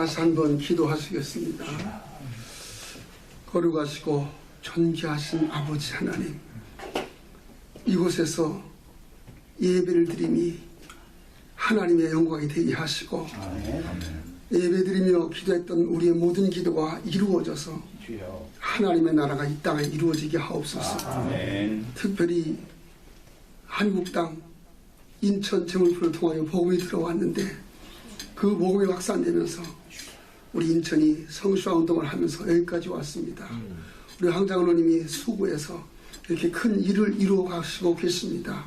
다시 한번 기도하시겠습니다. 거룩하시고 존귀하신 아버지 하나님, 이곳에서 예배를 드림이 하나님의 영광이 되게 하시고 예배드리며 기도했던 우리의 모든 기도가 이루어져서 하나님의 나라가 이 땅에 이루어지게 하옵소서. 특별히 한국 땅 인천 제물포를 통하여 복음이 들어왔는데 그 복음이 확산되면서 우리 인천이 성수화운동을 하면서 여기까지 왔습니다. 우리 황장로님이 수고해서 이렇게 큰 일을 이루어 가시고 계십니다.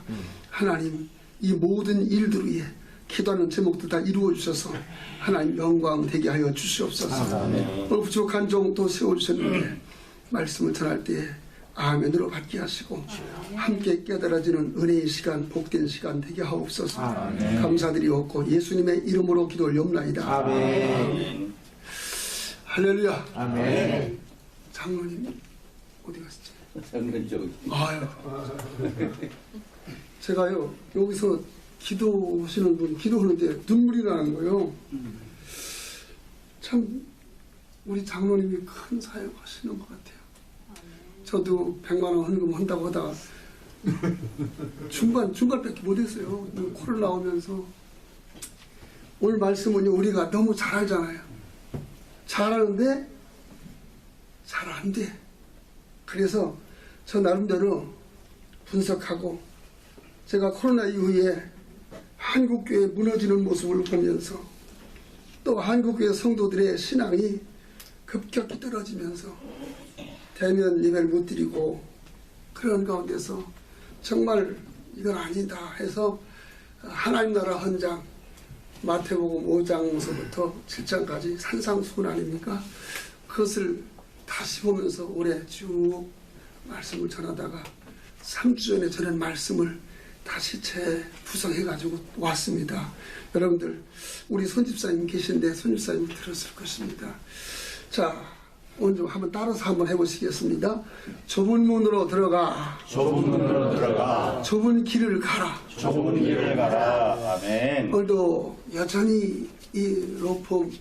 하나님, 이 모든 일들 위에 기도하는 제목도 다 이루어 주셔서 하나님 영광 되게 하여 주시옵소서. 오늘 부족한 종도 세워주셨는데 말씀을 전할 때에 아멘으로 받게 하시고 함께 깨달아지는 은혜의 시간, 복된 시간 되게 하옵소서. 감사드리옵고 예수님의 이름으로 기도 올려옵나이다. 아멘. 할렐루야. 아멘. 장로님 어디 가시지? 장로님 저기. 아유, 제가요 여기서 기도하시는 분 기도하는데 눈물이 나는 거예요. 참 우리 장로님이 큰 사역하시는 것 같아요. 저도 100만 원 헌금 한다고 하다가 중간밖에 못했어요. 코로나 오면서. 오늘 말씀은 우리가 너무 잘하잖아요. 잘하는데 잘 안 돼. 그래서 저 나름대로 분석하고 제가 코로나 이후에 한국교회 무너지는 모습을 보면서 또 한국교회 성도들의 신앙이 급격히 떨어지면서 대면 예배를 못 드리고 그런 가운데서 정말 이건 아니다 해서 하나님 나라 헌장 마태복음 5장서부터 7장까지 산상수훈 아닙니까? 그것을 다시 보면서 올해 쭉 말씀을 전하다가 3주 전에 전한 말씀을 다시 재구성해가지고 왔습니다. 여러분들 우리 손집사님 계신데 손집사님 들었을 것입니다. 자, 오늘 좀 한번 따라서 한번 해보시겠습니다. 좁은 문으로 들어가. 좁은 문으로 들어가. 좁은 길을 가라. 좁은 길을 가라. 아멘. 오늘도 여전히 이 로펌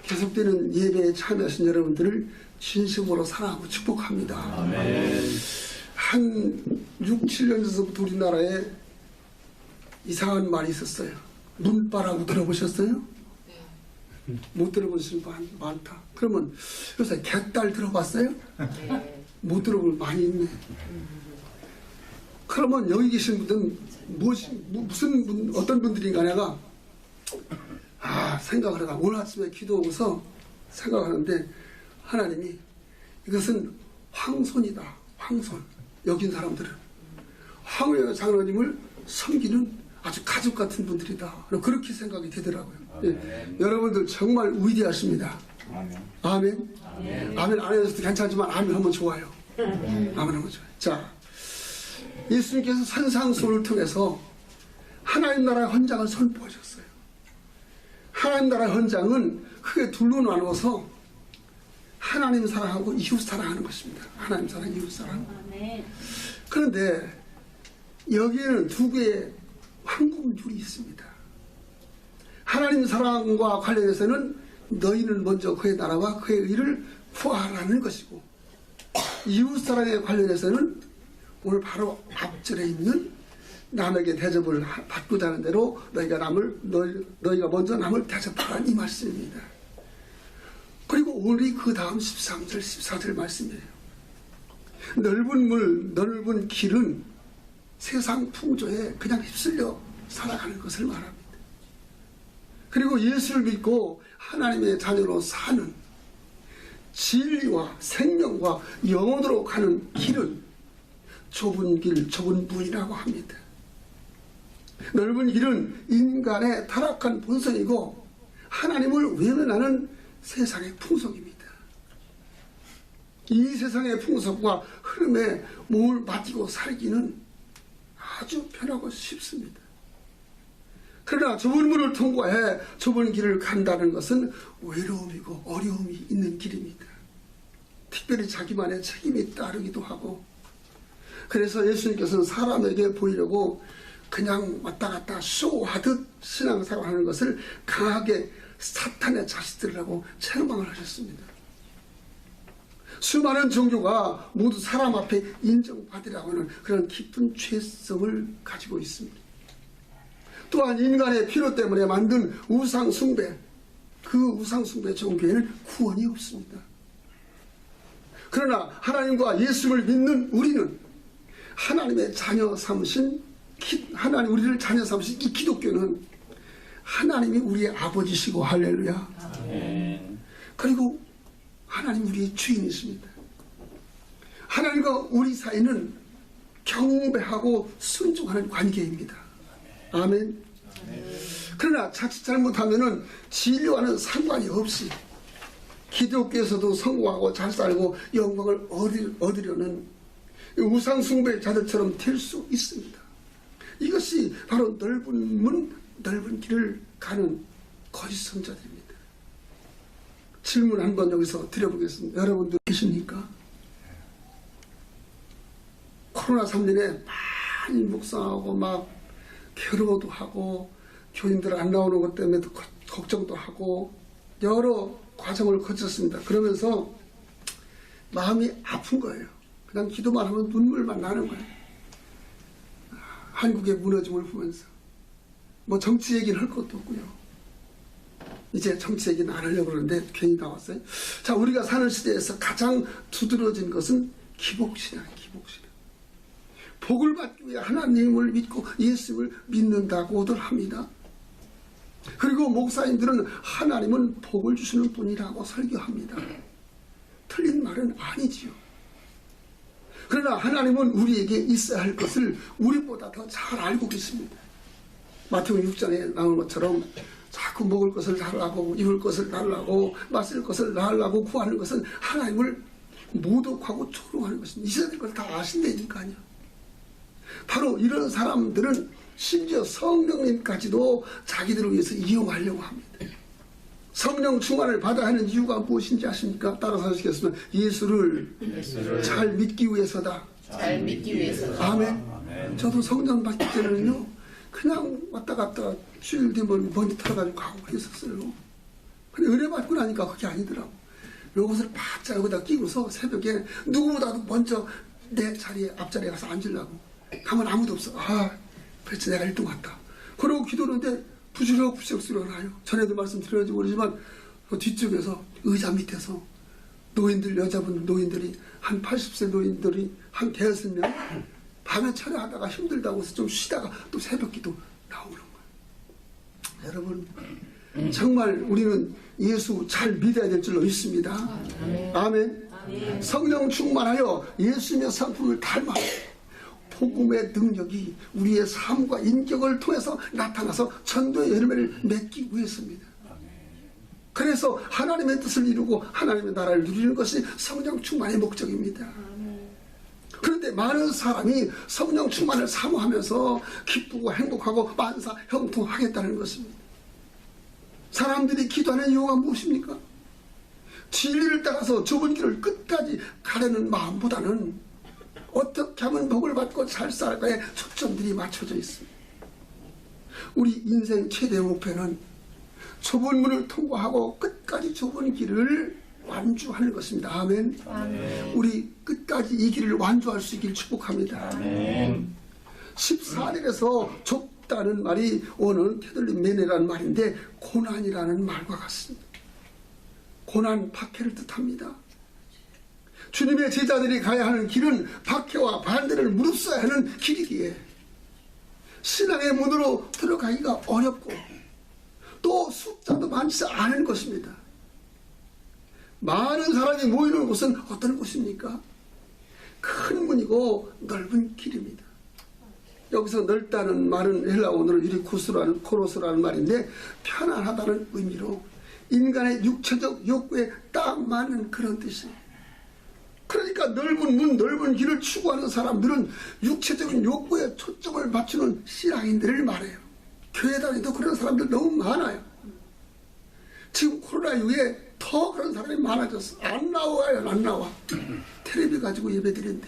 계속되는 예배에 참여하신 여러분들을 진심으로 사랑하고 축복합니다. 아멘. 한 6, 7년 전부터 우리나라에 이상한 말이 있었어요. 눈바라고 들어보셨어요? 못 들어보신 분 많다. 그러면 요새 개딸 들어봤어요? 네. 못 들어볼 많이 있네. 그러면 여기 계신 분들은 무슨 분, 어떤 분들인가 내가 생각을 하다 오늘 아침에 기도하고서 생각하는데 하나님이 이것은 황손이다. 황손. 여긴 사람들은 황후의 장로님을 섬기는 아주 가족 같은 분들이다. 그렇게 생각이 되더라고요. 예. 여러분들 정말 위대하십니다. 아멘. 아멘. 아멘 안 해도 괜찮지만 아멘 하면 좋아요. 아멘 하면 좋아요. 자, 예수님께서 산상수훈을 통해서 하나님 나라의 헌장을 선포하셨어요. 하나님 나라의 헌장은 크게 둘로 나누어서 하나님 사랑하고 이웃 사랑하는 것입니다. 하나님 사랑, 이웃 사랑. 그런데 여기에는 두 개의 황금줄이 있습니다. 하나님 사랑과 관련해서는 너희는 먼저 그의 나라와 그의 의를 구하라는 것이고 이웃 사랑에 관련해서는 오늘 바로 앞절에 있는 남에게 대접을 받고자 하는 대로 너희가 먼저 남을 대접하라는 이 말씀입니다. 그리고 오늘이 그 다음 13절 14절 말씀이에요. 넓은 물 넓은 길은 세상 풍조에 그냥 휩쓸려 살아가는 것을 말합니다. 그리고 예수를 믿고 하나님의 자녀로 사는 진리와 생명과 영원으로 가는 길은 좁은 길, 좁은 문이라고 합니다. 넓은 길은 인간의 타락한 본성이고 하나님을 외면하는 세상의 풍속입니다. 이 세상의 풍속과 흐름에 몸을 맡기고 살기는 아주 편하고 쉽습니다. 그러나 좁은 문을 통과해 좁은 길을 간다는 것은 외로움이고 어려움이 있는 길입니다. 특별히 자기만의 책임이 따르기도 하고 그래서 예수님께서는 사람에게 보이려고 그냥 왔다 갔다 쇼하듯 신앙생활하는 것을 강하게 사탄의 자식들이라고 책망을 하셨습니다. 수많은 종교가 모두 사람 앞에 인정받으라고 하는 그런 깊은 죄성을 가지고 있습니다. 또한 인간의 필요 때문에 만든 우상 숭배, 그 우상 숭배 종교에는 구원이 없습니다. 그러나 하나님과 예수를 믿는 우리는 하나님의 자녀 삼으신 하나님 우리를 자녀 삼으신 이 기독교는 하나님이 우리의 아버지시고 할렐루야. 아멘. 그리고 하나님 우리의 주인이십니다. 하나님과 우리 사이는 경배하고 순종하는 관계입니다. 아멘. 그러나 자칫 잘못하면은 진리와는 상관이 없이 기독교에서도 성공하고 잘 살고 영광을 얻으려는 우상 숭배자들처럼 될 수 있습니다. 이것이 바로 넓은 문, 넓은 길을 가는 거짓 선자들입니다. 질문 한번 여기서 드려보겠습니다. 여러분들 계십니까? 코로나 3년에 많이 묵상하고 막 괴로워도 하고 교인들 안 나오는 것 때문에 걱정도 하고 여러 과정을 거쳤습니다. 그러면서 마음이 아픈 거예요. 그냥 기도만 하면 눈물만 나는 거예요. 한국의 무너짐을 보면서 뭐 정치 얘기를 할 것도 없고요. 이제 정치 얘기는 안 하려고 그러는데 괜히 나왔어요. 자, 우리가 사는 시대에서 가장 두드러진 것은 기복신앙이에요. 기복신앙. 복을 받기 위해 하나님을 믿고 예수를 믿는다고들 합니다. 그리고 목사님들은 하나님은 복을 주시는 분이라고 설교합니다. 틀린 말은 아니지요. 그러나 하나님은 우리에게 있어야 할 것을 우리보다 더 잘 알고 계십니다. 마태복음 6장에 나온 것처럼 자꾸 먹을 것을 달라고 입을 것을 달라고 마실 것을 달라고 구하는 것은 하나님을 모독하고 조롱하는 것입니다. 있어야 될 것을 다 아신다니까요. 바로 이런 사람들은 심지어 성령님까지도 자기들을 위해서 이용하려고 합니다. 성령 충만을 받아야 하는 이유가 무엇인지 아십니까? 따라서 하시겠습니다. 예수를 잘 믿기 위해서다. 잘 믿기 위해서다. 아멘. 저도 성령 받기 전에는요, 그냥 왔다 갔다 주일 되면 먼지 털어가지고 가고 했었어요. 근데 은혜 받고 나니까 그게 아니더라고. 요것을 바짝 여기다 끼고서 새벽에 누구보다도 먼저 내 자리에 앞자리에 가서 앉으려고. 가면 아무도 없어. 아, 그렇지, 내가 1등 왔다. 그러고 기도하는데 부지럭 소리가 나요. 전에도 말씀드렸는지 모르지만 그 뒤쪽에서 의자 밑에서 노인들, 여자분 노인들이 한 80세 노인들이 한 5명 밤에 철야하다가 힘들다고 해서 좀 쉬다가 또 새벽기도 나오는 거예요. 여러분, 정말 우리는 예수 잘 믿어야 될 줄로 믿습니다. 아멘. 성령 충만하여 예수님의 성품을 닮아 복음의 능력이 우리의 삶과 인격을 통해서 나타나서 전도의 열매를 맺기 위해서입니다. 그래서 하나님의 뜻을 이루고 하나님의 나라를 누리는 것이 성령 충만의 목적입니다. 그런데 많은 사람이 성령 충만을 사모하면서 기쁘고 행복하고 만사 형통하겠다는 것입니다. 사람들이 기도하는 이유가 무엇입니까? 진리를 따라서 좁은 길을 끝까지 가려는 마음보다는 어떻게 하면 복을 받고 잘 살까에 초점들이 맞춰져 있습니다. 우리 인생 최대 목표는 좁은 문을 통과하고 끝까지 좁은 길을 완주하는 것입니다. 아멘. 아멘. 우리 끝까지 이 길을 완주할 수 있길 축복합니다. 아멘. 14절에서 좁다는 말이 오는 테들리메네라는 말인데 고난이라는 말과 같습니다. 고난, 박해를 뜻합니다. 주님의 제자들이 가야 하는 길은 박해와 반대를 무릅써야 하는 길이기에 신앙의 문으로 들어가기가 어렵고 또 숫자도 많지 않은 것입니다. 많은 사람이 모이는 곳은 어떤 곳입니까? 큰 문이고 넓은 길입니다. 여기서 넓다는 말은 헬라어로 유리코스라는 코로스라는 말인데 편안하다는 의미로 인간의 육체적 욕구에 딱 맞는 그런 뜻이에요. 그러니까 넓은 문, 넓은 길을 추구하는 사람들은 육체적인 욕구에 초점을 맞추는 신앙인들을 말해요. 교회 다니도 그런 사람들 너무 많아요. 지금 코로나 이후에 더 그런 사람이 많아졌어. 안 나와요, 안 나와. 텔레비 가지고 예배드린대.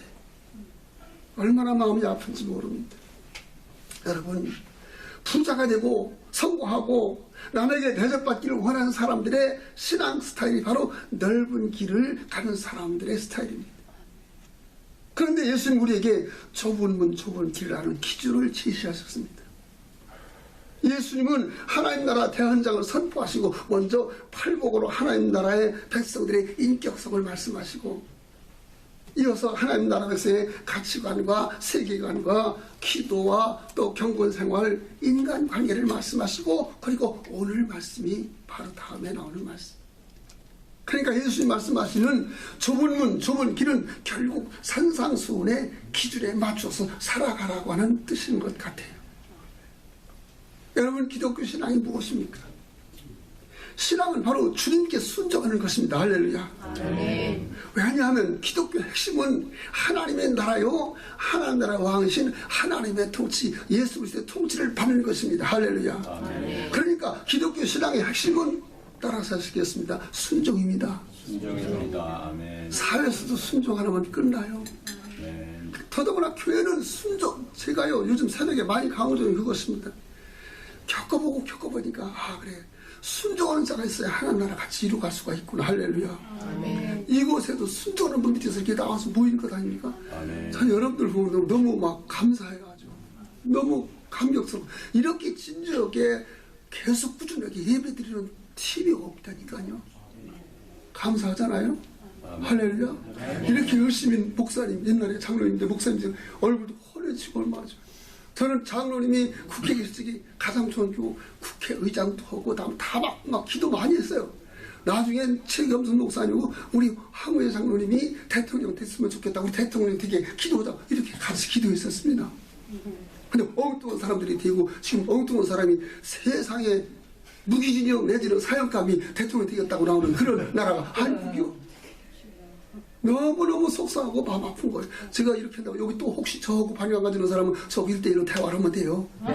얼마나 마음이 아픈지 모릅니다. 여러분, 부자가 되고 성공하고 남에게 대접받기를 원하는 사람들의 신앙 스타일이 바로 넓은 길을 가는 사람들의 스타일입니다. 그런데 예수님 우리에게 좁은 문 좁은 길이라는 기준을 제시하셨습니다. 예수님은 하나님 나라 대헌장을 선포하시고 먼저 팔복으로 하나님 나라의 백성들의 인격성을 말씀하시고 이어서 하나님 나라 백성의 가치관과 세계관과 기도와 또 경건생활, 인간관계를 말씀하시고 그리고 오늘 말씀이 바로 다음에 나오는 말씀. 그러니까 예수님 말씀하시는 좁은 문, 좁은 길은 결국 산상수훈의 기준에 맞춰서 살아가라고 하는 뜻인 것 같아요. 여러분, 기독교 신앙이 무엇입니까? 신앙은 바로 주님께 순종하는 것입니다. 할렐루야. 아멘. 왜냐하면 기독교의 핵심은 하나님의 나라요, 하나님 나라의 왕이신 하나님의 통치, 예수 그리스도의 통치를 받는 것입니다. 할렐루야. 아멘. 그러니까 기독교 신앙의 핵심은 따라서 하시겠습니다. 순종입니다. 순종입니다. 아멘. 사회에서도 순종 하나만 끝나요. 아멘. 더더구나 교회는 순종. 제가요 요즘 새벽에 많이 강조하는 그것입니다. 겪어보니까 그래, 순종하는 자가 있어야 하나님 나라 같이 이루어갈 수가 있구나. 할렐루야. 아멘. 이곳에도 순종하는 분 밑에서 이렇게 나와서 모이는 것 아닙니까? 아멘. 전 여러분들 보면 너무 막 감사해가지고 너무 감격스럽고 이렇게 진지하게 계속 꾸준하게 예배드리는 TV가 없다니까요. 감사하잖아요. 아멘. 할렐루야. 아멘. 이렇게 열심히 목사님, 옛날에 장로님들 목사님들 얼굴도 환해지고 얼마나 좋아요. 저는 장로님이 국회 계실 적에 가장 존경하고 국회의장도 하고 다 막 기도 많이 했어요. 나중엔 최겸순 목사님이고 우리 황우혜 장로님이 대통령 됐으면 좋겠다. 우리 대통령 되게 기도하자. 이렇게 같이 기도했었습니다. 근데 엉뚱한 사람들이 되고 지금 엉뚱한 사람이 세상에 무기징역 내지는 사형감이 대통령 되겠다고 나오는 그런 나라가 한국이요. 너무너무 속상하고 마음 아픈 거예요. 제가 이렇게 한다고 여기 또 혹시 저하고 반영 가지는 사람은 저 1대1로 대화를 하면 돼요. 네,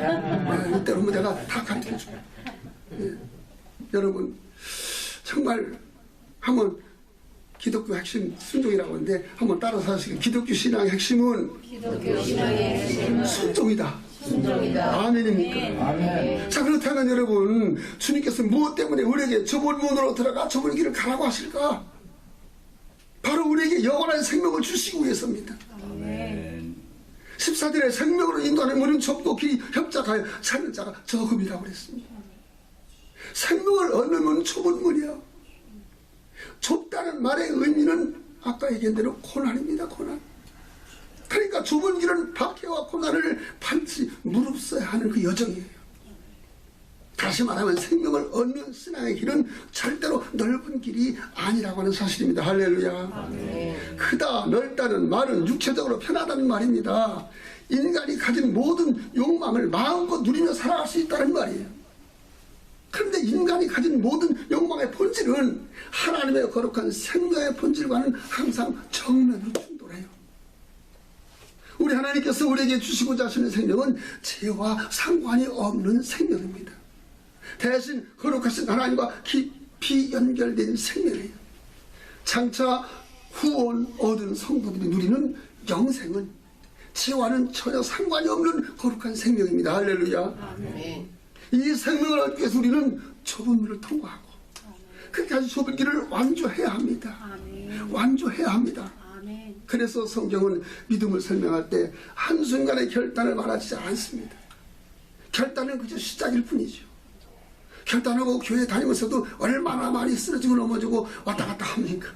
1대1로 하면 내가 다 가르쳐줘요. 네. 여러분 정말 한번 기독교 핵심 순종이라고 하는데 한번 따라서 하시길. 기독교 신앙의 핵심은 순종이다. 순종이다. 아멘입니까? 아멘. 자, 그렇다면 여러분 주님께서 무엇 때문에 우리에게 좁은 문으로 들어가 좁은 길을 가라고 하실까? 바로 우리에게 영원한 생명을 주시기 위해서입니다. 아멘. 14절에 생명으로 인도하는 문은 좁고 길이 협착하여 찾는 자가 적음이라고 그랬습니다. 생명을 얻는 문은 좁은 문이야. 좁다는 말의 의미는 아까 얘기한 대로 고난입니다. 고난. 그러니까 좁은 길은 박해와 고난을 반드시 무릅써야 하는 그 여정이에요. 다시 말하면 생명을 얻는 신앙의 길은 절대로 넓은 길이 아니라고 하는 사실입니다. 할렐루야. 아멘. 크다, 넓다는 말은 육체적으로 편하다는 말입니다. 인간이 가진 모든 욕망을 마음껏 누리며 살아갈 수 있다는 말이에요. 그런데 인간이 가진 모든 욕망의 본질은 하나님의 거룩한 생명의 본질과는 항상 정면으로 충돌해요. 우리 하나님께서 우리에게 주시고자 하시는 생명은 죄와 상관이 없는 생명입니다. 대신 거룩하신 하나님과 깊이 연결된 생명이에요. 장차 후원 얻은 성도들이 누리는 영생은 죄와는 전혀 상관이 없는 거룩한 생명입니다. 할렐루야. 아멘. 이 생명을 얻기 위해서 우리는 좁은 문을 통과하고 끝까지 좁은 길을 완주해야 합니다. 아멘. 완주해야 합니다. 아멘. 그래서 성경은 믿음을 설명할 때 한순간의 결단을 말하지 않습니다. 결단은 그저 시작일 뿐이죠. 결단하고 교회 다니면서도 얼마나 많이 쓰러지고 넘어지고 왔다 갔다 합니까?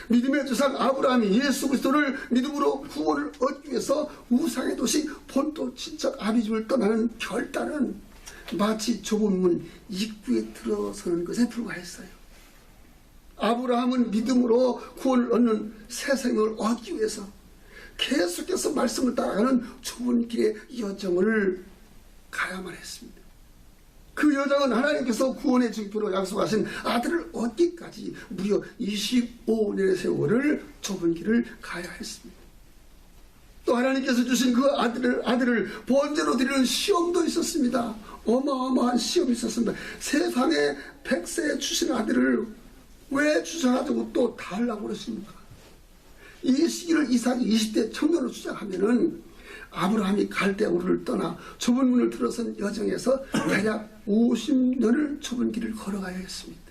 믿음의 조상 아브라함이 예수 그리스도를 믿음으로 구원을 얻기 위해서 우상의 도시 본토 친척 아비집을 떠나는 결단은 마치 좁은 문 입구에 들어서는 것에 불과했어요. 아브라함은 믿음으로 구원을 얻는 새 생명을 얻기 위해서 계속해서 말씀을 따라가는 좁은 길의 여정을 가야만 했습니다. 그 여정은 하나님께서 구원의 증표로 약속하신 아들을 얻기까지 무려 25년의 세월을 좁은 길을 가야 했습니다. 또 하나님께서 주신 그 아들을 번제로 드리는 시험도 있었습니다. 어마어마한 시험이 있었습니다. 세상에 100세에 주신 아들을 왜 주셔가지고 또 달라고 그러십니까? 이 시기를 이삭이 20대 청년으로 주장하면은 아브라함이 갈대우르를 떠나 좁은 문을 들어선 여정에서 대략 50년을 좁은 길을 걸어가야 했습니다.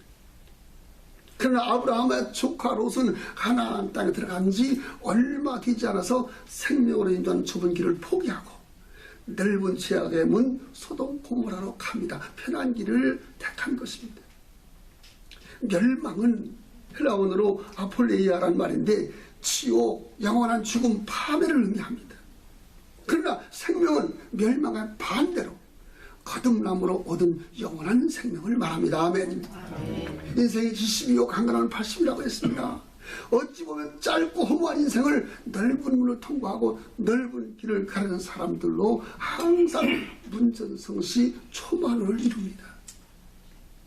그러나 아브라함의 조카 롯은 가나안 땅에 들어간 지 얼마 되지 않아서 생명으로 인도한 좁은 길을 포기하고 넓은 죄악의 문 소돔 고모라로 갑니다. 편한 길을 택한 것입니다. 멸망은 헬라어로 아폴레이아란 말인데 치욕, 영원한 죽음, 파멸을 의미합니다. 그러나 생명은 멸망의 반대로 거듭남으로 얻은 영원한 생명을 말합니다. 아멘. 인생이 72요 강건한 80이라고 했습니다. 어찌 보면 짧고 허무한 인생을 넓은 문을 통과하고 넓은 길을 가르는 사람들로 항상 문전성시 초만을 이룹니다.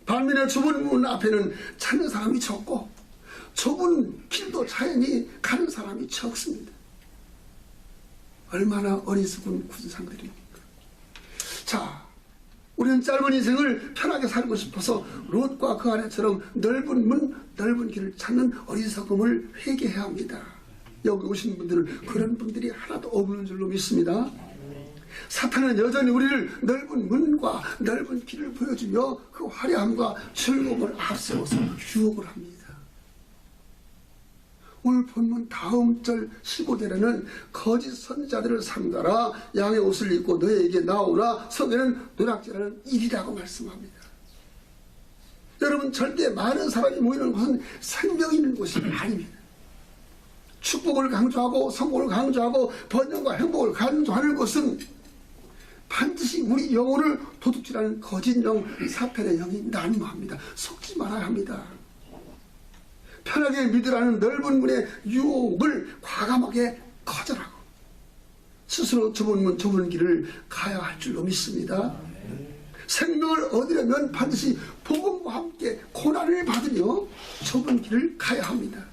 반면에 좁은 문 앞에는 찾는 사람이 적고 좁은 길도 자연히 가는 사람이 적습니다. 얼마나 어리석은 군상들입니까? 자, 우리는 짧은 인생을 편하게 살고 싶어서 롯과 그 아내처럼 넓은 문, 넓은 길을 찾는 어리석음을 회개해야 합니다. 여기 오신 분들은 그런 분들이 하나도 없는 줄로 믿습니다. 사탄은 여전히 우리를 넓은 문과 넓은 길을 보여주며 그 화려함과 즐거움을 앞세워서 유혹을 합니다. 오늘 본문 다음 절 15절에는 거짓 선지자들을 삼가라 양의 옷을 입고 너에게 나오나 성에는 노략질하는 일이라고 말씀합니다. 여러분, 절대 많은 사람이 모이는 곳은 생명이 있는 곳이 아닙니다. 축복을 강조하고 성공을 강조하고 번영과 행복을 강조하는 곳은 반드시 우리 영혼을 도둑질하는 거짓 영, 사탄의 영이 난무합니다. 속지 말아야 합니다. 편하게 믿으라는 넓은 문의 유혹을 과감하게 거절하고 스스로 좁은 문, 좁은 길을 가야 할 줄로 믿습니다. 생명을 얻으려면 반드시 복음과 함께 고난을 받으며 좁은 길을 가야 합니다.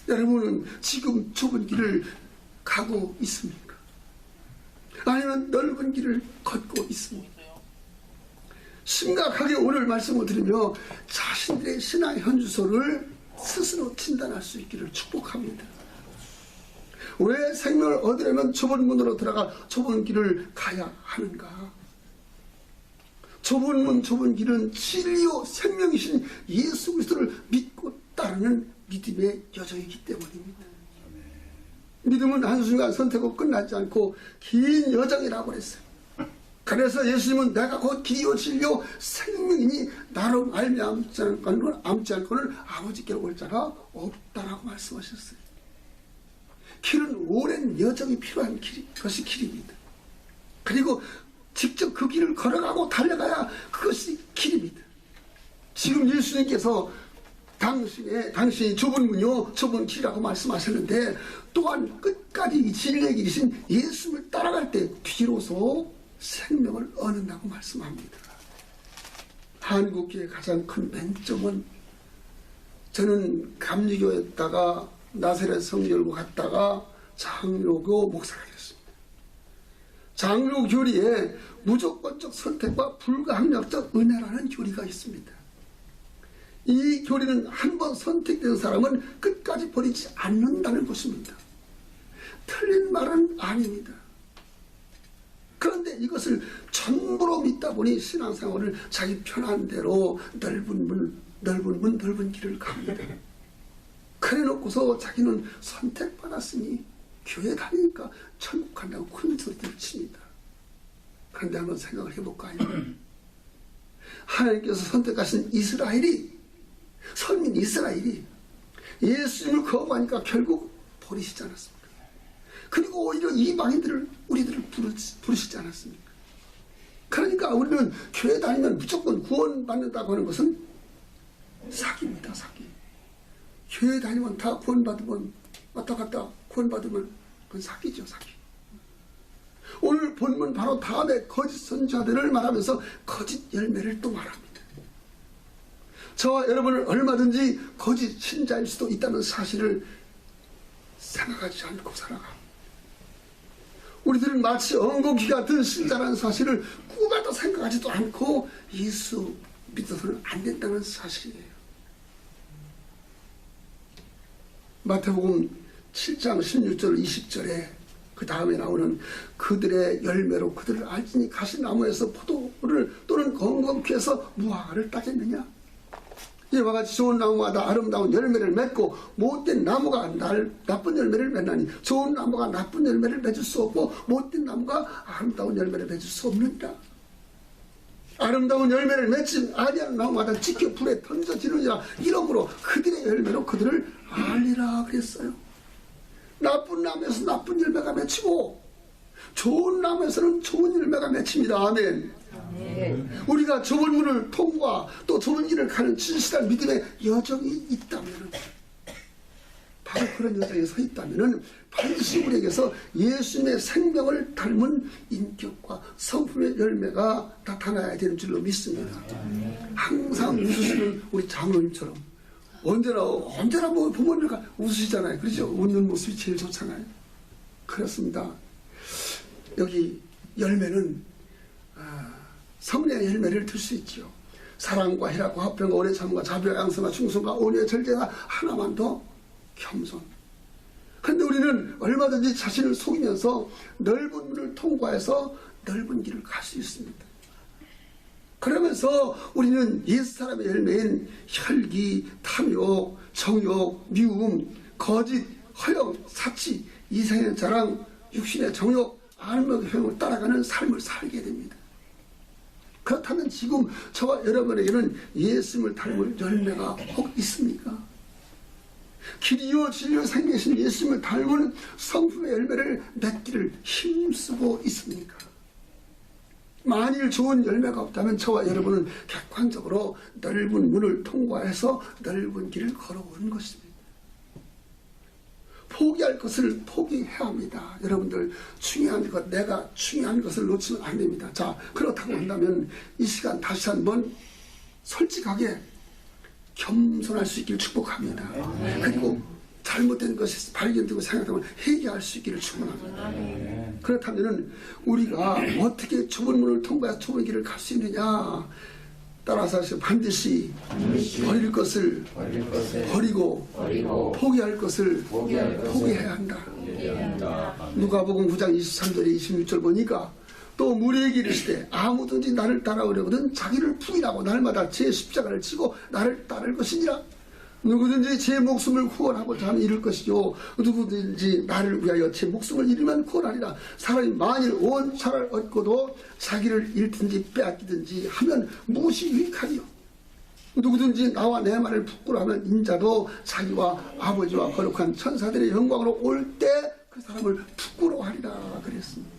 여러분은 지금 좁은 길을 가고 있습니까? 아니면 넓은 길을 걷고 있습니까? 심각하게 오늘 말씀을 드리며 자신들의 신앙 현주소를 스스로 진단할 수 있기를 축복합니다. 왜 생명을 얻으려면 좁은 문으로 들어가 좁은 길을 가야 하는가? 좁은 문, 좁은 길은 진리요 생명이신 예수 그리스도를 믿고 따르는 믿음의 여정이기 때문입니다. 믿음은 한순간 선택하고 끝나지 않고 긴 여정이라고 그랬어요. 그래서 예수님은 내가 곧 길이요 진리요 생명이니 나로 말미암지 않고는 아버지께로 올 자가 없다라고 말씀하셨어요. 길은 오랜 여정이 필요한 것이 길입니다. 그리고 직접 그 길을 걸어가고 달려가야 그것이 길입니다. 지금 예수님께서 당신이 좁은 문요 좁은 길이라고 말씀하셨는데 또한 끝까지 진리의 길이신 예수님을 따라갈 때 비로소 생명을 얻는다고 말씀합니다. 한국교회의 가장 큰 맹점은 저는 감리교였다가 나사렛 성결고 갔다가 장로교 목사가 됐습니다. 장로 교리에 무조건적 선택과 불가항력적 은혜라는 교리가 있습니다. 이 교리는 한번 선택된 사람은 끝까지 버리지 않는다는 것입니다. 틀린 말은 아닙니다. 그런데 이것을 전부로 믿다 보니 신앙생활을 자기 편한 대로 넓은 문, 넓은 길을 갑니다. 그래 놓고서 자기는 선택받았으니 교회 다니니까 천국 간다고 큰 소리를 칩니다. 그런데 한번 생각을 해볼까요? 하나님께서 선택하신 선민 이스라엘이 예수님을 거부하니까 결국 버리시지 않았습니까? 그리고 오히려 우리들을 부르시지 않았습니까? 그러니까 우리는 교회 다니면 무조건 구원받는다고 하는 것은 사기입니다. 사기. 교회 다니면 다 구원받으면 왔다 갔다 구원받으면 그건 사기죠. 사기. 오늘 본문 바로 다음에 거짓 선지자들을 말하면서 거짓 열매를 또 말합니다. 저와 여러분은 얼마든지 거짓 신자일 수도 있다는 사실을 생각하지 않고 살아갑니다. 우리들은 마치 엉겅퀴 같은 신자라는 사실을 꿈에도 생각하지도 않고 예수 믿어서는 안 된다는 사실이에요. 마태복음 7장 16절 20절에 그 다음에 나오는 그들의 열매로 그들을 알지니 가시나무에서 포도를 또는 건건피에서 무화과를 따겠느냐. 이와 같이 좋은 나무마다 아름다운 열매를 맺고 못된 나무가 나쁜 열매를 맺나니 좋은 나무가 나쁜 열매를 맺을 수 없고 못된 나무가 아름다운 열매를 맺을 수 없느니라. 아름다운 열매를 맺지 아니하는 나무마다 지켜 불에 던져지느니라. 이러므로 그들의 열매로 그들을 알리라 그랬어요. 나쁜 나무에서 나쁜 열매가 맺히고 좋은 나무에서는 좋은 열매가 맺힙니다. 아멘. 우리가 좁은 문을 통과 또 좁은 길을 가는 진실한 믿음의 여정이 있다면, 바로 그런 여정에 서 있다면 반드시 우리에게서 예수님의 생명을 닮은 인격과 성품의 열매가 나타나야 되는 줄로 믿습니다. 항상 웃으시는 우리 장로님처럼 언제나 뭐 부모님과 웃으시잖아요. 그렇죠? 웃는 모습이 제일 좋잖아요. 그렇습니다. 여기 열매는 성령의 열매를 들 수 있지요. 사랑과 희락과 화평과 오래 참음과 자비와 양선과 충성과 온유와 절제가 하나만 더 겸손. 그런데 우리는 얼마든지 자신을 속이면서 넓은 문을 통과해서 넓은 길을 갈 수 있습니다. 그러면서 우리는 옛사람의 열매인 혈기, 탐욕, 정욕, 미움, 거짓, 허영, 사치, 이생의 자랑, 육신의 정욕, 안목의 효용을 따라가는 삶을 살게 됩니다. 그렇다면 지금 저와 여러분에게는 예수님을 닮을 열매가 혹 있습니까? 길이요 진리요 생계신 예수님을 닮은 성품의 열매를 맺기를 힘쓰고 있습니까? 만일 좋은 열매가 없다면 저와 여러분은 객관적으로 넓은 문을 통과해서 넓은 길을 걸어오는 것입니다. 포기할 것을 포기해야 합니다. 여러분들 중요한 것, 내가 중요한 것을 놓치면 안 됩니다. 자, 그렇다고 한다면 이 시간 다시 한번 솔직하게 겸손할 수 있기를 축복합니다. 그리고 잘못된 것이 발견되고 생각하면 회개할 수 있기를 축원합니다. 그렇다면 우리가 어떻게 좁은 문을 통과해서 좁은 길을 갈 수 있느냐? 따라서 하시오. 반드시 버릴 것을 버리고 포기할 것을 포기해야 한다. 누가복음 9장 23절에 26절 보니까 또 무리에게 이르시되 아무든지 나를 따라오려거든 자기를 부인하고 날마다 제 십자가를 지고 나를 따를 것이니라. 누구든지 제 목숨을 구원하고자 하면 잃을 것이요 누구든지 나를 위하여 제 목숨을 잃으면 구원하리라. 사람이 만일 온 차를 얻고도 자기를 잃든지 빼앗기든지 하면 무엇이 유익하리요? 누구든지 나와 내 말을 부끄러워하면 인자도 자기와 아버지와 거룩한 천사들의 영광으로 올 때 그 사람을 부끄러워하리라 그랬습니다.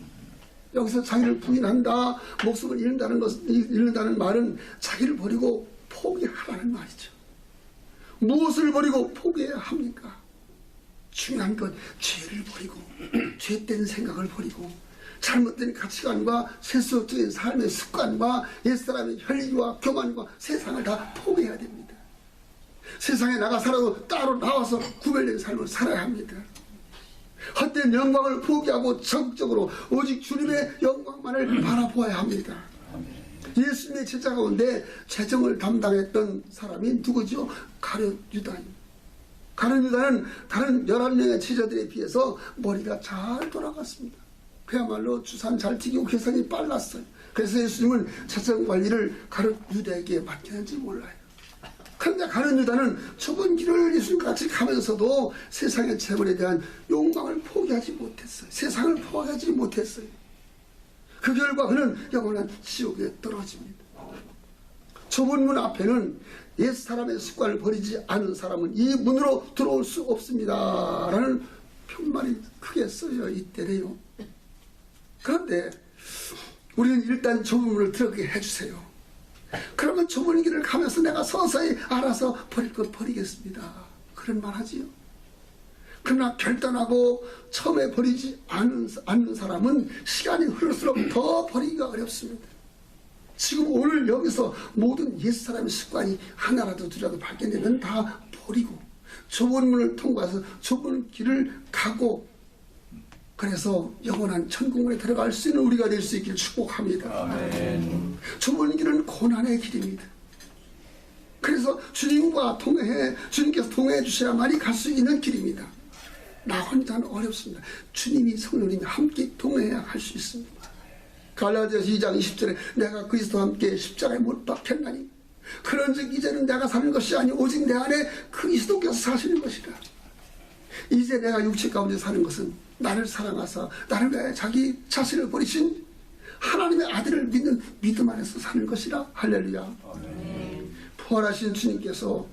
여기서 자기를 부인한다, 목숨을 잃는다는 말은 자기를 버리고 포기하라는 말이죠. 무엇을 버리고 포기해야 합니까? 중요한 건 죄를 버리고 죄된 생각을 버리고 잘못된 가치관과 세속적인 삶의 습관과 옛사람의 혈기와 교만과 세상을 다 포기해야 됩니다. 세상에 나가 살아도 따로 나와서 구별된 삶을 살아야 합니다. 헛된 영광을 포기하고 적극적으로 오직 주님의 영광만을 바라보아야 합니다. 예수님의 제자 가운데 재정을 담당했던 사람이 누구죠? 가룟 유다입니다. 가룟 유다는 다른 11명의 제자들에 비해서 머리가 잘 돌아갔습니다. 그야말로 주산 잘 튀기고 계산이 빨랐어요. 그래서 예수님은 재정 관리를 가룟 유다에게 맡겼는지 몰라요. 그런데 가룟 유다는 좁은 길을 예수님과 같이 가면서도 세상의 재물에 대한 욕망을 포기하지 못했어요. 세상을 포기하지 못했어요. 그 결과 그는 영원한 지옥에 떨어집니다. 좁은 문 앞에는 옛사람의 습관을 버리지 않은 사람은 이 문으로 들어올 수 없습니다 라는 표말이 크게 써져 있대요. 그런데 우리는 일단 좁은 문을 들어가게 해주세요. 그러면 좁은 길을 가면서 내가 서서히 알아서 버릴 것 버리겠습니다. 그런 말 하지요. 그러나 결단하고 처음에 버리지 않는 사람은 시간이 흐를수록 더 버리기가 어렵습니다. 지금 오늘 여기서 모든 옛사람의 습관이 하나라도 둘이라도 발견되면 다 버리고 좁은 문을 통과해서 좁은 길을 가고 그래서 영원한 천국문에 들어갈 수 있는 우리가 될 수 있기를 축복합니다. 아멘. 좁은 길은 고난의 길입니다. 그래서 주님과 통해 주님께서 통해 주셔야만이 갈 수 있는 길입니다. 나 혼자는 어렵습니다. 주님이 성령님이 함께 동행해야 할 수 있습니다. 갈라디아서 2장 20절에 내가 그리스도와 함께 십자가에 못 박혔나니 그런즉 이제는 내가 사는 것이 아니 오직 내 안에 그리스도께서 사시는 것이라. 이제 내가 육체 가운데 사는 것은 나를 사랑하사 나를 위하여 자기 자신을 버리신 하나님의 아들을 믿는 믿음 안에서 사는 것이라. 할렐루야. 부활하신 주님께서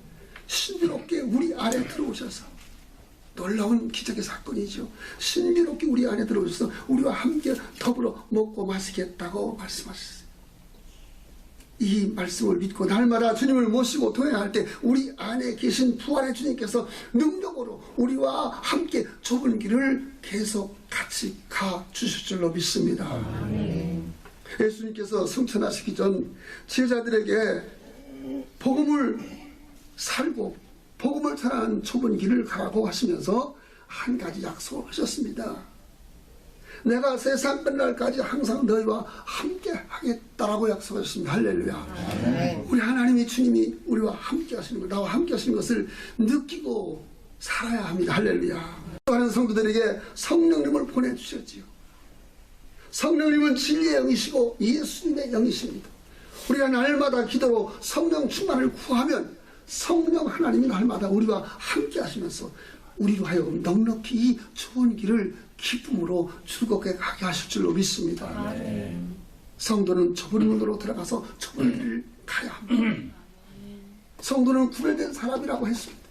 신비롭게 우리 안에 들어오셔서, 놀라운 기적의 사건이죠. 신비롭게 우리 안에 들어오셔서 우리와 함께 더불어 먹고 마시겠다고 말씀하셨어요. 이 말씀을 믿고 날마다 주님을 모시고 동행할 때 우리 안에 계신 부활의 주님께서 능력으로 우리와 함께 좁은 길을 계속 같이 가 주실 줄로 믿습니다. 예수님께서 승천하시기 전 제자들에게 복음을 살고 복음을 전하는 좁은 길을 가라고 하시면서 한 가지 약속을 하셨습니다. 내가 세상 끝날까지 항상 너희와 함께 하겠다라고 약속하셨습니다. 할렐루야. 우리 하나님이 주님이 우리와 함께 하시는 것, 나와 함께 하시는 것을 느끼고 살아야 합니다. 할렐루야. 하는 성도들에게 성령님을 보내주셨지요. 성령님은 진리의 영이시고 예수님의 영이십니다. 우리가 날마다 기도로 성령 충만을 구하면 성령 하나님이 날마다 우리와 함께 하시면서 우리로 하여금 넉넉히 이 좋은 길을 기쁨으로 즐겁게 가게 하실 줄로 믿습니다. 성도는 좁은 문으로 들어가서 좁은 길을 가야 합니다. 성도는 구별된 사람이라고 했습니다.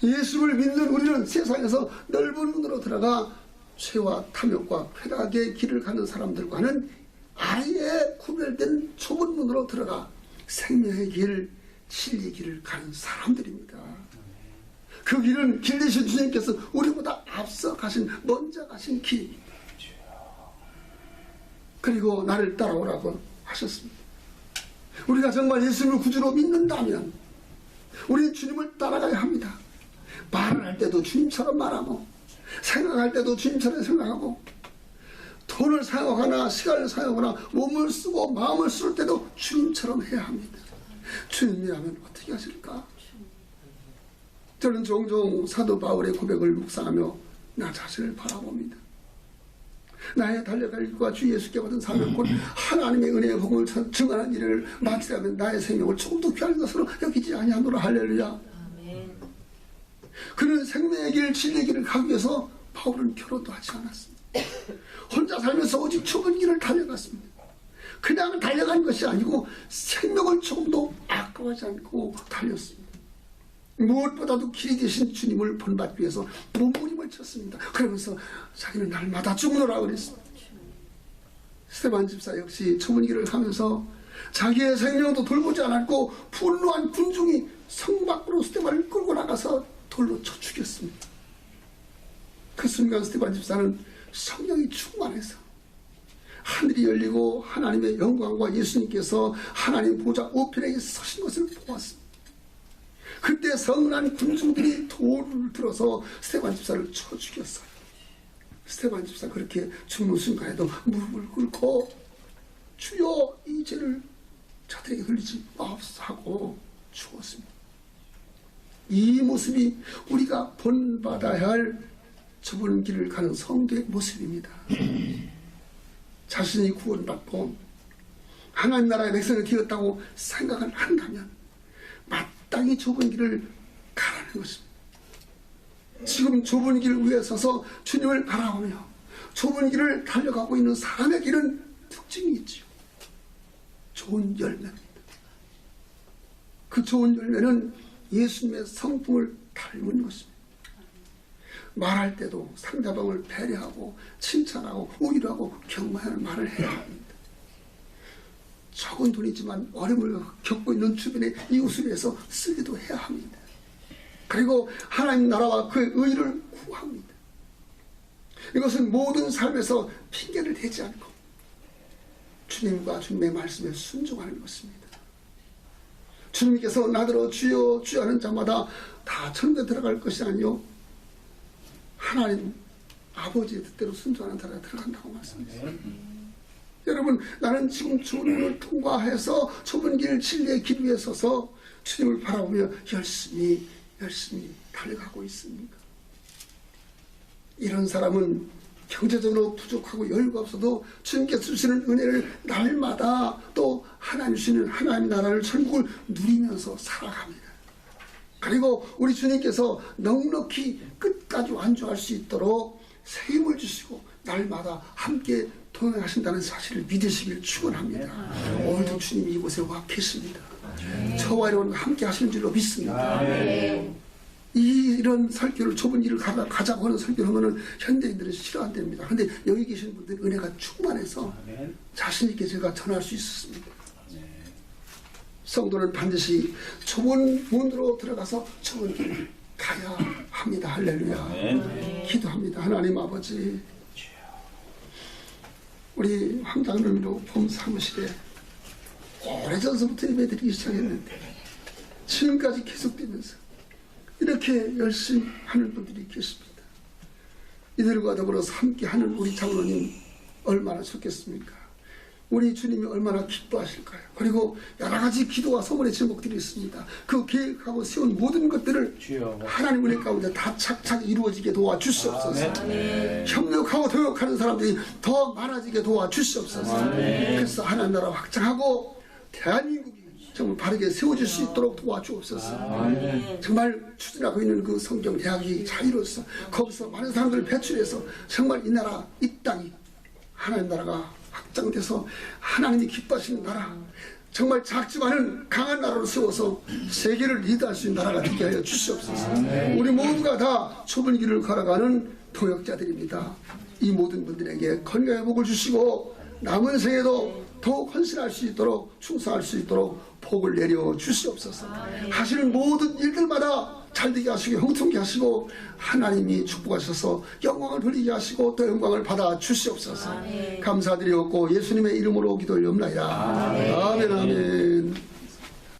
예수를 믿는 우리는 세상에서 넓은 문으로 들어가 죄와 탐욕과 쾌락의 길을 가는 사람들과는 아예 구별된 좁은 문으로 들어가 생명의 길, 진리의 길을 가는 사람들입니다. 그 길은 길 대신 주님께서 우리보다 앞서 가신, 먼저 가신 길입니다. 그리고 나를 따라오라고 하셨습니다. 우리가 정말 예수님을 구주로 믿는다면 우리는 주님을 따라가야 합니다. 말을 할 때도 주님처럼 말하고, 생각할 때도 주님처럼 생각하고, 돈을 사용하거나 시간을 사용하거나 몸을 쓰고 마음을 쓸 때도 주님처럼 해야 합니다. 주님이라면 어떻게 하실까? 저는 종종 사도 바울의 고백을 묵상하며 나 자신을 바라봅니다. 나의 달려갈 일과 주 예수께 받은 사명 곧 하나님의 은혜의 복음을 증언하는 일을 마치려면 나의 생명을 조금도 귀한 것으로 여기지 아니하노라. 할렐루야. 그는 생명의 길, 진리의 길을 가기 위해서 바울은 결혼도 하지 않았습니다. 혼자 살면서 오직 좁은 길을 달려갔습니다. 그냥 달려간 것이 아니고 생명을 조금도 아까워하지 않고 달렸습니다. 무엇보다도 길이 되신 주님을 본받기 위해서 몸부림을 쳤습니다. 그러면서 자기는 날마다 죽노라 그랬습니다. 스데반 집사 역시 좁은 길을 가면서 자기의 생명도 돌보지 않았고 분노한 군중이 성 밖으로 스데반을 끌고 나가서 돌로 쳐 죽였습니다. 그 순간 스데반 집사는 성령이 충만해서 하늘이 열리고 하나님의 영광과 예수님께서 하나님 보좌 우편에 서신 것을 보았습니다. 그때 성난 군중들이 돌을 들어서 스데반 집사를 쳐 죽였어요. 스데반 집사 그렇게 죽는 순간에도 무릎을 꿇고 주여 이 죄를 저들에게 흘리지 마옵소서 하고 죽었습니다. 이 모습이 우리가 본받아야 할 좁은 길을 가는 성도의 모습입니다. 자신이 구원받고 하나님 나라의 백성이 되었다고 생각을 한다면 마땅히 좁은 길을 가라는 것입니다. 지금 좁은 길 위에 서서 주님을 바라보며 좁은 길을 달려가고 있는 사람의 길은 특징이 있죠. 좋은 열매입니다. 그 좋은 열매는 예수님의 성품을 닮은 것입니다. 말할 때도 상대방을 배려하고 칭찬하고 위로하고 격려하는 말을 해야 합니다. 적은 돈이지만 어려움을 겪고 있는 주변의 이웃을 위해서 쓰기도 해야 합니다. 그리고 하나님 나라와 그의 의를 구합니다. 이것은 모든 삶에서 핑계를 대지 않고 주님과 주님의 말씀에 순종하는 것입니다. 주님께서 나더러 주여 주여 하는 자마다 다 천국에 들어갈 것이 아니요 하나님 아버지의 뜻대로 순종하는 자가 들어간다고 말씀하셨습니다. 여러분, 나는 지금 좁은 문을 통과해서 좁은 길, 진리의 길 위에 서서 주님을 바라보며 열심히 달려가고 있습니까? 이런 사람은 경제적으로 부족하고 여유가 없어도 주님께서 주시는 은혜를 날마다 또 하나님 주시는 하나님 나라를 천국을 누리면서 살아갑니다. 그리고 우리 주님께서 넉넉히 끝까지 완주할 수 있도록 새 힘을 주시고 날마다 함께 동행하신다는 사실을 믿으시길 축원합니다. 오늘도 주님이 이곳에 와 계십니다. 저와 여러분과 함께 하시는 줄로 믿습니다. 이런 설교를 좁은 길을 가자고 하는 설교를 하면 현대인들은 싫어한답니다. 그런데 여기 계신 분들은 은혜가 충만해서 자신 있게 제가 전할 수 있었습니다. 성도는 반드시 좁은 문으로 들어가서 좁은 길을 가야 합니다. 할렐루야. 기도합니다. 하나님 아버지, 우리 황장로미로 봄 사무실에 오래전서부터 예배드리기 시작했는데 지금까지 계속되면서 이렇게 열심히 하는 분들이 계십니다. 이들과 더불어서 함께하는 우리 장로님 얼마나 좋겠습니까? 우리 주님이 얼마나 기뻐하실까요? 그리고 여러 가지 기도와 소원의 제목들이 있습니다. 그 계획하고 세운 모든 것들을 하나님 은혜 가운데 다 착착 이루어지게 도와주시옵소서. 협력하고 동역하는 사람들이 더 많아지게 도와주시옵소서. 그래서 하나님 나라 확장하고 대한민국이 정말 바르게 세워질 수 있도록 도와주옵소서. 정말 추진하고 있는 그 성경 대학이 잘 이루어져서 거기서 많은 사람들을 배출해서 정말 이 나라, 이 땅이 하나님 나라가 확장돼서 하나님이 기뻐하시는 나라, 정말 작지만은 강한 나라로 세워서 세계를 리드할 수 있는 나라가 되게 하여 주시옵소서. 우리 모두가 다 좁은 길을 걸어가는 동역자들입니다. 이 모든 분들에게 건강의 복을 주시고 남은 생에도 더욱 헌신할 수 있도록, 충성할 수 있도록 복을 내려 주시옵소서. 하시는 모든 일들마다 잘되게 하시고 형통케 하시고 하나님이 축복하셔서 영광을 돌리게 하시고 또 영광을 받아 주시옵소서. 감사드리옵고 예수님의 이름으로 기도 올리옵나이다. 아멘. 아멘.